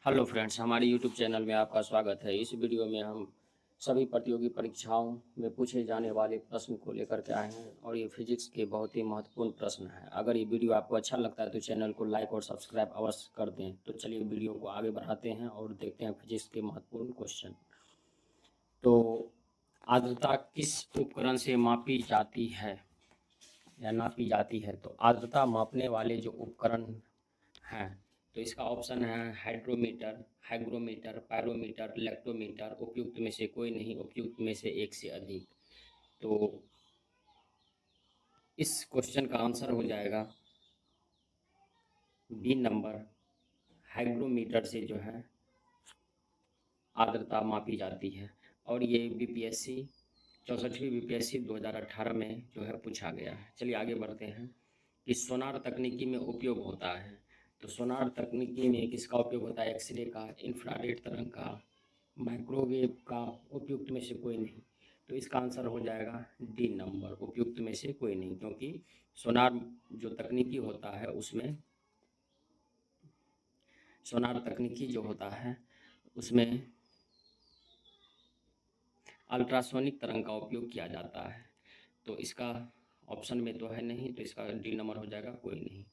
Hello friends, हमारे YouTube channel में आपका स्वागत है। इस वीडियो में हम सभी प्रतियोगी परीक्षाओं में पूछे जाने वाले प्रश्न को लेकर के आए हैं और ये फिजिक्स के बहुत ही महत्वपूर्ण प्रश्न हैं। अगर ये वीडियो आपको अच्छा लगता है तो चैनल को लाइक और सब्सक्राइब अवश्य कर दें। तो चलिए वीडियो को आगे बढ़ाते हैं और देखते हैं फिजिक्स के महत्वपूर्ण क्वेश्चन। तो आर्द्रता किस उपकरण से मापी जाती है या नापी जाती है? तो आर्द्रता मापने वाले जो उपकरण हैं, तो इसका ऑप्शन है हाइड्रोमीटर, हाइग्रोमीटर, पायरोमीटर, लेक्टोमीटर। उपयुक्त में से कोई नहीं, उपयुक्त में से एक से अधिक। तो इस क्वेश्चन का आंसर हो जाएगा बी नंबर। हाइग्रोमीटर से जो है आर्द्रता मापी जाती है और ये बीपीएससी 64वीं बीपीएससी 2018 में जो है पूछा गया है। चलिए आगे बढ़ते हैं कि सोनार तकनीकी में उपयोग होता है। तो सोनार तकनीकी में किसका उपयोग होता है? एक्सरे का, इंफ्रारेड तरंग का, माइक्रोवेव का। उपयुक्त में से कोई नहीं। तो इसका आंसर हो जाएगा डी नंबर, उपयुक्त में से कोई नहीं, क्योंकि सोनार जो तकनीकी होता है उसमें सोनार तकनीकी जो होता है उसमें अल्ट्रासोनिक तरंग का उपयोग किया जाता है। तो इसका ऑप्शन में तो है नहीं, तो इसका डी नंबर हो जाएगा कोई नहीं।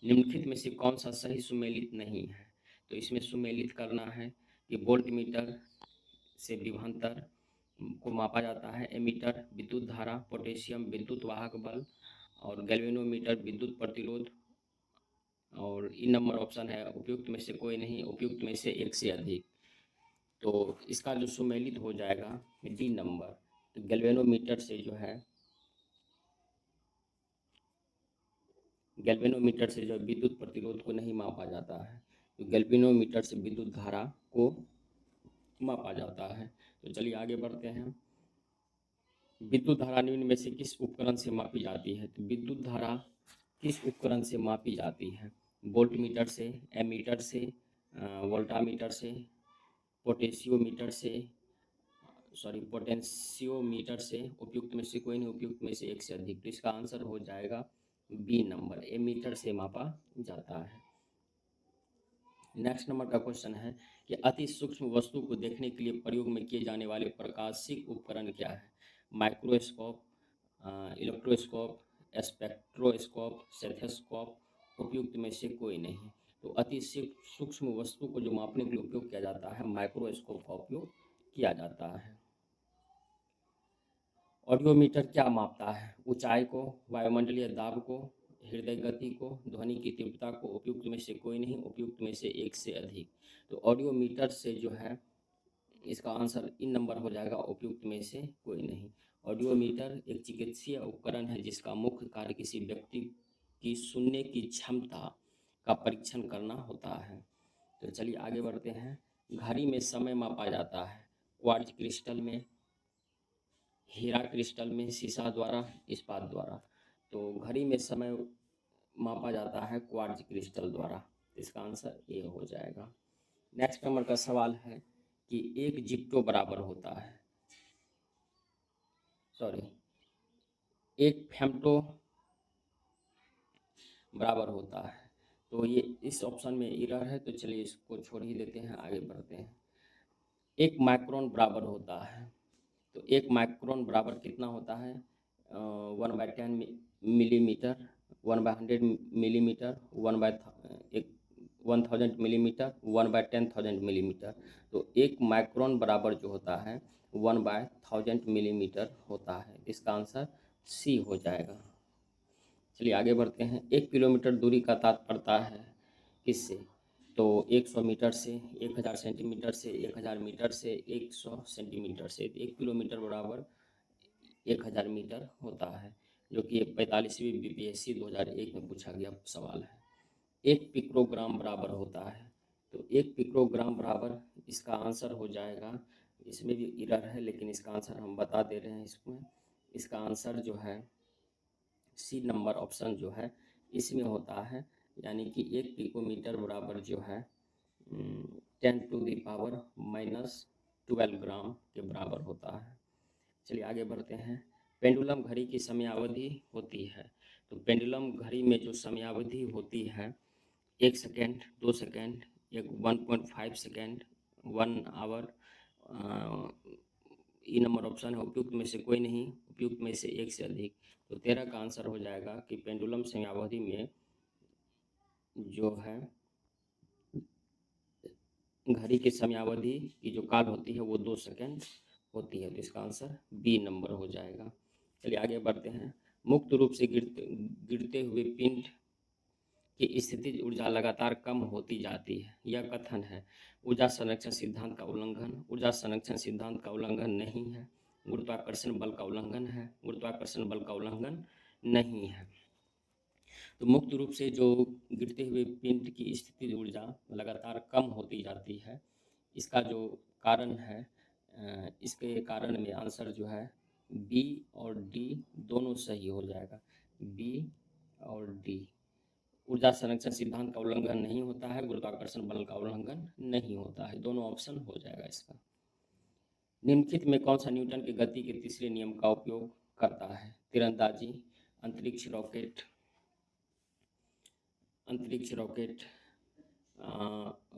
निम्नलिखित में से कौन सा सही सुमेलित नहीं है? तो इसमें सुमेलित करना है कि वोल्ट मीटर से विभवांतर को मापा जाता है, एमीटर विद्युत धारा, पोटेशियम विद्युत वाहक बल और गैल्वेनोमीटर विद्युत प्रतिरोध। और इन नंबर ऑप्शन है उपयुक्त में से कोई नहीं, उपयुक्त में से एक से अधिक। तो इसका जो सुमेलित हो जाएगा डी नंबर। तो गैल्वेनोमीटर से जो है गैल्वेनोमीटर से जो विद्युत प्रतिरोध को नहीं मापा जाता है, तो गैल्वेनोमीटर से विद्युत धारा को मापा जाता है। तो चलिए आगे बढ़ते हैं। विद्युत धारा निम्न में से किस उपकरण से मापी जाती है? तो विद्युत धारा किस उपकरण से मापी जाती है? वोल्टमीटर से, एमीटर से, वोल्टामीटर से, पोटेशियोमीटर से, पोटेंशियोमीटर से। उपयुक्त में से कोई नहीं, उपयुक्त में से एक से अधिक। तो इसका आंसर हो जाएगा बी नंबर, एमीटर से मापा जाता है। नेक्स्ट नंबर का क्वेश्चन है कि अति सूक्ष्म वस्तु को देखने के लिए प्रयोग में किए जाने वाले प्रकाशिक उपकरण क्या है? Microscope, electroscope, spectroscope, stethoscope. उपयुक्त में से कोई नहीं। तो अति सूक्ष्म वस्तु को जो मापने के लिए उपयोग किया जाता है, माइक्रोस्कोप का उपयोग किया जाता है। ऑडियोमीटर क्या मापता है? ऊंचाई को, वायुमंडलीय दाब को, हृदय गति को, ध्वनि की तीव्रता को। उपयुक्त में से कोई नहीं, उपयुक्त में से एक से अधिक। तो ऑडियोमीटर से जो है इसका आंसर इन नंबर हो जाएगा, उपयुक्त में से कोई नहीं। ऑडियोमीटर एक चिकित्सीय उपकरण है जिसका मुख्य कार्य किसी व्यक्ति की सुनने की क्षमता का परीक्षण करना होता है। तो चलिए आगे बढ़ते हैं। घड़ी में समय मापा जाता है क्वार्ट्ज क्रिस्टल में, हीरा क्रिस्टल में, शीशा द्वारा, इस्पात द्वारा। तो घड़ी में समय मापा जाता है क्वार्ट्ज क्रिस्टल द्वारा। इसका आंसर ए हो जाएगा। नेक्स्ट नंबर का सवाल है कि एक जिप्टो बराबर होता है, एक फेम्टो बराबर होता है। तो ये इस ऑप्शन में एरर है, तो चलिए इसको छोड़ ही देते हैं, आगे बढ़ते हैं। एक माइक्रोन बराबर होता है। तो एक माइक्रोन बराबर कितना होता है? 1/10 मिलीमीटर, 1/100 मिलीमीटर, 1000 मिलीमीटर, 1/10,000 मिलीमीटर। तो एक माइक्रोन बराबर जो होता है 1/1000 मिलीमीटर होता है। इसका आंसर सी हो जाएगा। चलिए आगे बढ़ते हैं। 1 किलोमीटर दूरी का तात्पर्य है किससे? तो 100 मीटर से, 1000 सेंटीमीटर से, 1000 मीटर से, 100 सेंटीमीटर से। 1 किलोमीटर बराबर 1000 मीटर होता है, जो कि 45वीं बीपीएससी 2001 में पूछा गया सवाल है। 1 पिकोग्राम बराबर होता है। तो 1 पिकोग्राम बराबर इसका आंसर हो जाएगा, इसमें भी एरर है लेकिन इसका आंसर हम बता दे रहे हैं इसमें। इसका आंसर जो है सी नंबर ऑप्शन जो है इसमें होता है, यानी कि 1 पिकोमीटर बराबर जो है 10⁻⁻12 ग्राम के बराबर होता है। चलिए आगे बढ़ते हैं। पेंडुलम घड़ी की समयावधि होती है। तो पेंडुलम घड़ी में जो समयावधि होती है 1 सेकेंड, 2 सेकेंड, एक 1.5 सेकेंड, 1 आवर, ई नंबर ऑप्शन है। उपयुक्त में से कोई नहीं, उपयुक्त में से एक से अधिक। तो 13 का आंसर हो जाएगा कि पेंडुलम समयावधि में जो है घड़ी की समयावधि की जो काल होती है वो 2 सेकेंड होती है। तो इसका आंसर बी नंबर हो जाएगा। चलिए आगे बढ़ते हैं। मुक्त रूप से गिरते हुए पिंड की स्थितिज ऊर्जा लगातार कम होती जाती है, यह कथन है। ऊर्जा संरक्षण सिद्धांत का उल्लंघन। ऊर्जा संरक्षण सिद्धांत का उल्लंघन नहीं है। गुरुत्वाकर्षण बल का उल्लंघन है। गुरुत्वाकर्षण बल का उल्लंघन नहीं है। तो मुक्त रूप से जो गिरते हुए पिंड की स्थितिज ऊर्जा लगातार कम होती जाती है, इसका जो कारण है, इसके कारण में आंसर जो है बी और डी दोनों सही हो जाएगा। बी और डी। ऊर्जा संरक्षण सिद्धांत का उल्लंघन नहीं होता है, गुरुत्वाकर्षण बल का उल्लंघन नहीं होता है, दोनों ऑप्शन हो जाएगा इसका। निम्नलिखित में कौन सा न्यूटन की गति के तीसरे नियम का उपयोग करता है? तीरंदाजी, अंतरिक्ष रॉकेट,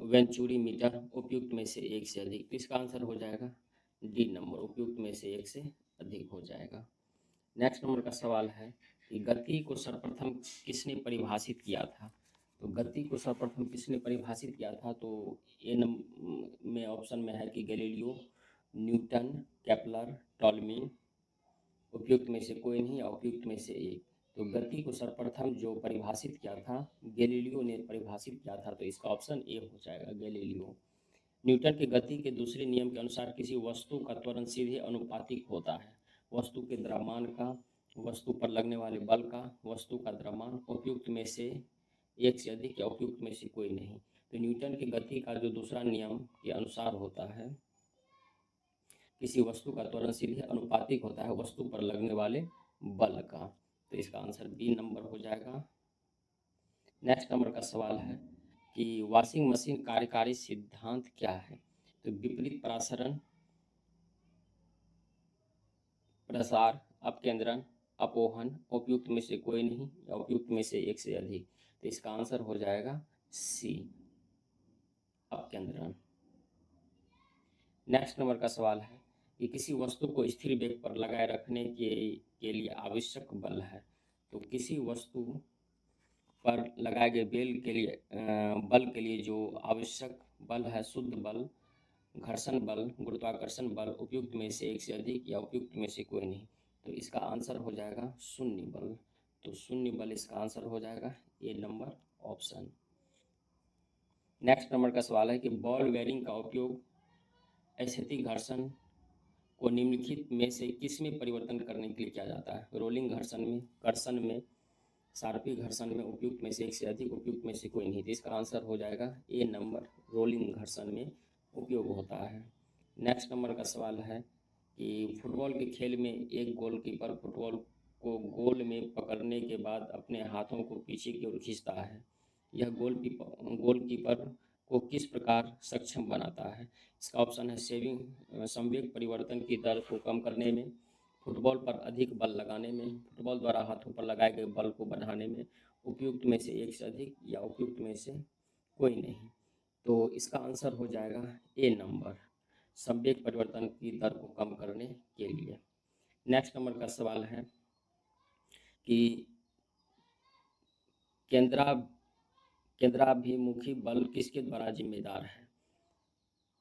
वेंचुरी मीटर, उपयुक्त में से एक से अधिक। तो इसका आंसर हो जाएगा डी नंबर, उपयुक्त में से एक से अधिक हो जाएगा। नेक्स्ट नंबर का सवाल है कि गति को सर्वप्रथम किसने परिभाषित किया था? तो गति को सर्वप्रथम किसने परिभाषित किया था? तो ए नंबर में ऑप्शन में है कि गैलीलियो, न्यूटन, केपलर, टॉलमी। उपयुक्त में से कोई नहीं, उपयुक्त में से एक। तो गति को सर्वप्रथम जो परिभाषित किया था गैलीलियो ने परिभाषित किया था, तो इसका ऑप्शन ए हो जाएगा, गैलीलियो। न्यूटन की गति के दूसरे नियम के अनुसार किसी वस्तु का त्वरण सीधे अनुपातिक होता है वस्तु के द्रव्यमान का, वस्तु पर लगने वाले बल का, वस्तु का द्रव्यमान। उपयुक्त में से एक से अधिक या उपयुक्त में से कोई नहीं। तो न्यूटन की गति का जो दूसरा नियम के अनुसार होता है, किसी वस्तु का त्वरण सीधे अनुपातिक होता है वस्तु पर लगने वाले बल का। तो इसका आंसर बी नंबर हो जाएगा। नेक्स्ट नंबर का सवाल है कि वॉशिंग मशीन कार्यकारी सिद्धांत क्या है? तो विपरीत परासरण, प्रसार, अपकेंद्रण, अपोहन। उपयुक्त में से कोई नहीं या उपयुक्त में से एक से अधिक। तो इसका आंसर हो जाएगा सी, अपकेंद्रण। नेक्स्ट नंबर का सवाल है कि किसी वस्तु को स्थिर वेग पर लगाए रखने के लिए आवश्यक बल है। तो किसी वस्तु पर लगाए गए बल के लिए जो आवश्यक बल है, शुद्ध बल, घर्षण बल, गुरुत्वाकर्षण बल। उपयुक्त में से एक से अधिक या उपयुक्त में से कोई नहीं। तो इसका आंसर हो जाएगा शून्य बल। तो शून्य बल इसका आंसर हो जाएगा ए नंबर ऑप्शन। नेक्स्ट नंबर का सवाल है कि बॉल बेयरिंग का उपयोग स्थैतिक घर्षण को निम्नलिखित में से किस में परिवर्तन करने के लिए किया जाता है? रोलिंग घर्षण में, कर्षण में, शार्पी घर्षण में। उपयुक्त में से एक से अधिक, उपयुक्त में से कोई नहीं। तो इसका आंसर हो जाएगा ए नंबर, रोलिंग घर्षण में उपयोग होता है। नेक्स्ट नंबर का सवाल है कि फुटबॉल के खेल में एक गोलकीपर फुटबॉल को गोल में पकड़ने के बाद अपने हाथों को पीछे की ओर खींचता है। यह गोलकीपर को किस प्रकार सक्षम बनाता है? इसका ऑप्शन है संवेग परिवर्तन की दर को कम करने में, फुटबॉल पर अधिक बल लगाने में, फुटबॉल द्वारा हाथों पर लगाए गए बल को बढ़ाने में। उपयुक्त में से एक से अधिक या उपयुक्त में से कोई नहीं। तो इसका आंसर हो जाएगा ए नंबर, संवेग परिवर्तन की दर को कम करने के लिए। नेक्स्ट नंबर का सवाल है कि केंद्राभिमुखी बल किसके द्वारा जिम्मेदार है?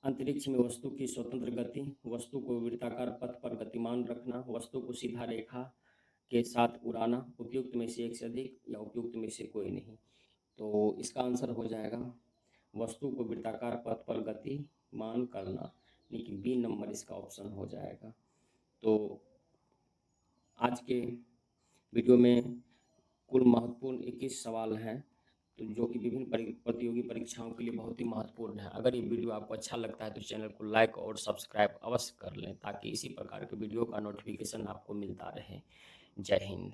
अंतरिक्ष में वस्तु की स्वतंत्र गति, वस्तु को वृत्ताकार पथ पर गतिमान रखना, वस्तु को सीधा रेखा के साथ उड़ाना। उपयुक्त में से एक से अधिक या उपयुक्त में से कोई नहीं। तो इसका आंसर हो जाएगा वस्तु को वृत्ताकार पथ पर गतिमान करना, यानी कि बी नंबर इसका ऑप्शन हो जाएगा। तो आज के वीडियो में कुल महत्वपूर्ण 21 सवाल हैं, तो जो कि विभिन्न प्रतियोगी परीक्षाओं के लिए बहुत ही महत्वपूर्ण है। अगर ये वीडियो आपको अच्छा लगता है तो चैनल को लाइक और सब्सक्राइब अवश्य कर लें, ताकि इसी प्रकार के वीडियो का नोटिफिकेशन आपको मिलता रहे। जय हिंद।